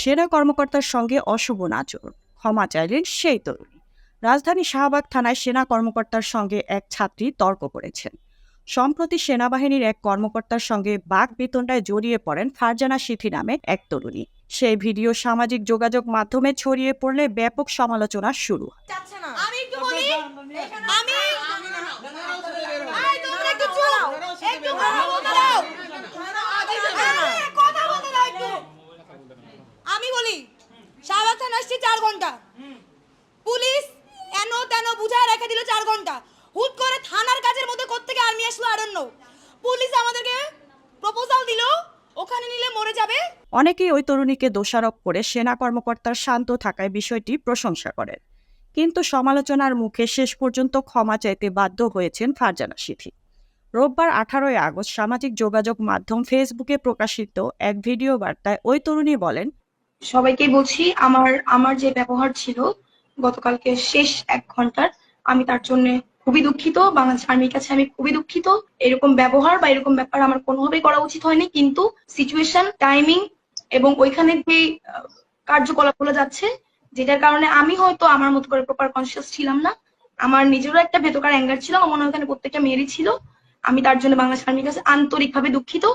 সেনা কর্মকর্তার সঙ্গে অশোভন আচরণ, ক্ষমা চাইলেন সেই তরুণী। রাজধানী শাহবাগ থানায় সেনা কর্মকর্তার সঙ্গে এক ছাত্রী তর্ক করেছেন। সম্প্রতি সেনাবাহিনীর এক কর্মকর্তার সঙ্গে বাকবিতণ্ডায় জড়িয়ে পড়েন ফারজানা সিথি নামে এক তরুণী। সেই ভিডিও সামাজিক যোগাযোগ মাধ্যমে ছড়িয়ে পড়লে ব্যাপক সমালোচনা শুরু হয়। আমি একটু বলি, আমি এই তোমরা একটু চুপ, একটু কথা বলতে দাও, কথা বলতে দাও একটু। আমি বলি শাহবাগ থানা আসছি 4 ঘন্টা, পুলিশ এনো তেন বুঝায় রেখে দিল 4 ঘন্টা। হুট করে থানার কাজের মধ্যে কোত্থেকে আর্মি আসলো I don't know। পুলিশ আমাদেরকে প্রপোজাল দিল ওখানে নিলে মরে যাবে। অনেকেই ওই তরুণীকে দোষারোপ করে সেনা কর্মকর্তার শান্ত থাকায় বিষয়টি প্রশংসা করেন। কিন্তু সমালোচনার মুখে শেষ পর্যন্ত ক্ষমা চাইতে বাধ্য হয়েছেন ফারজানা সিথি। রোববার 18 আগস্ট সামাজিক যোগাযোগ মাধ্যম ফেসবুকে প্রকাশিত এক ভিডিও বার্তায় ওই তরুণী বলেন, সবাইকে বলছি আমার যে ব্যবহার ছিল গতকালকে শেষ 1 ঘন্টার, আমি তার জন্য খুবই দুঃখিত। বাংলাদেশ আর্মির কাছে আমি খুবই দুঃখিত। এরকম ব্যবহার বা এরকম ব্যাপার আমার কোনোভাবেই করা উচিত হয়নি, কিন্তু সিচুয়েশন, টাইমিং এবং ওইখানে যে কার্যকলাপগুলো যাচ্ছে, যেটার কারণে আমি হয়তো আমার মতো করে প্রপার কনসিয়াস ছিলাম না। আমার নিজেরও একটা ভেতরকার অ্যাঙ্গার ছিল, আমার মনে হয় ওখানে প্রত্যেকটা মেয়েরই ছিল। আমি তার জন্য বাংলাদেশ আর্মির কাছে আন্তরিকভাবে দুঃখিত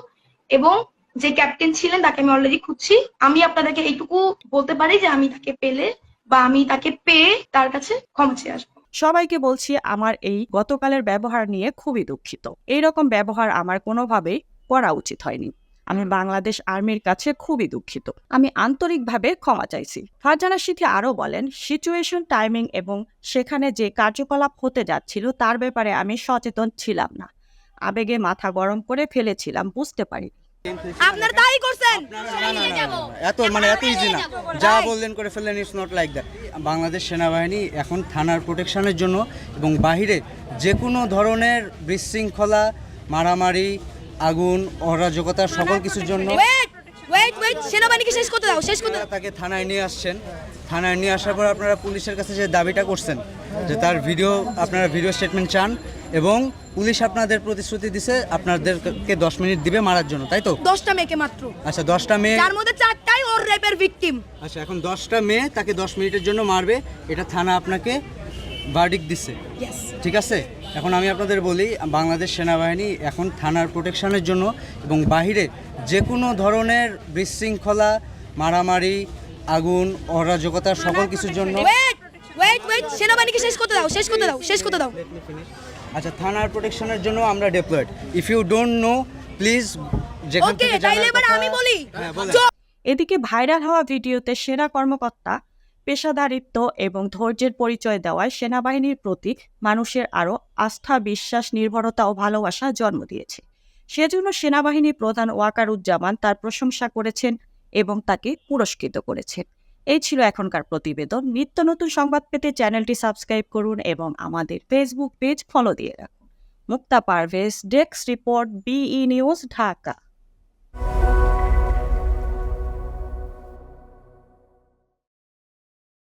এবং যে ক্যাপ্টেন ছিলেন তাকে আমি অলরেডি খুঁজছি। আমি আপনাদেরকে এইটুকু বলতে পারি যে আমি তাকে পেলে বা আমি তাকে পেয়ে তার কাছে ক্ষমা চেয়ে আসবো। সবাইকে বলছি আমার এই গতকালের ব্যবহার নিয়ে খুবই দুঃখিত। এইরকম ব্যবহার আমার কোনোভাবেই করা উচিত হয়নি। আমি বাংলাদেশ আর্মির কাছে খুবই দুঃখিত। আমি আন্তরিকভাবে ক্ষমা চাইছি। ফারজানা সিথি আরও বলেন, সিচুয়েশন, টাইমিং এবং সেখানে যে কার্যকলাপ হতে যাচ্ছিল তার ব্যাপারে আমি সচেতন ছিলাম না। আবেগে মাথা গরম করে ফেলেছিলাম, বুঝতে পারি। আপনারা তাই করছেন। এত ইজি না, যা বললেন করে ফেললেন, it's not like that. Bangladesh সেনাবাহিনী এখন থানার প্রোটেকশনের জন্য এবং বাহিরে যে কোনো ধরনের বিশৃঙ্খলা, মারামারি, আগুন, অরাজকতা সকল কিছুর জন্য ওয়েট, সেনাবাহিনীকে শেষ করতে দাও, শেষ করতে দাও। তাকে থানায় নিয়ে আসছেন। থানায় নিয়ে আসার পর আপনারা পুলিশের কাছে যে দাবিটা করছেন যে তার আপনারা ভিডিও স্টেটমেন্ট চান এবং পুলিশ আপনাদের প্রতিশ্রুতি দিছে আপনাদেরকে 10 মিনিট দিবে মারার জন্য, তাই তো? 10টা মেয়েকে মাত্র। আচ্ছা, 10টা মেয়ে, যার মধ্যে 4টাই ওর রেপের ভিকটিম। আচ্ছা, এখন 10টা মেয়ে তাকে 10 মিনিটের জন্য মারবে, এটা থানা আপনাকে ভার্ডিক্ট দিছে, ঠিক আছে? এখন আমি আপনাদের বলি, বাংলাদেশ সেনাবাহিনী এখন থানার প্রোটেকশনের জন্য এবং বাহিরে যে কোনো ধরনের বিশৃঙ্খলা, মারামারি, আগুন, অরাজকতা সকল কিছুর জন্য ওয়েট, সেনাবাহিনীকে শেষ করতে দাও, শেষ করতে দাও, শেষ করতে দাও। আচ্ছা, থানার প্রোটেকশনের জন্য আমরা deployed. If you don't know, please যেখান ওকে, থেকে তাইলে এবার আমি বলি। এদিকে ভাইরাল হওয়া ভিডিওতে সেনা কর্মকর্তা পেশাদারিত্ব এবং ধৈর্যের পরিচয় দেওয়ায় সেনাবাহিনীর প্রতি মানুষের আরও আস্থা, বিশ্বাস, নির্ভরতা ও ভালোবাসা জন্ম দিয়েছে। সেজন্য সেনাবাহিনী প্রধান ওয়াকারুজ্জামান তার প্রশংসা করেছেন এবং তাকে পুরস্কৃত করেছেন। এই ছিল এখনকার প্রতিবেদন। নিত্য নতুন সংবাদ পেতে চ্যানেলটি সাবস্ক্রাইব করুন এবং আমাদের ফেসবুক পেজ ফলো দিয়ে রাখুন। Mukta Parvez, desk report, BE news, Dhaka.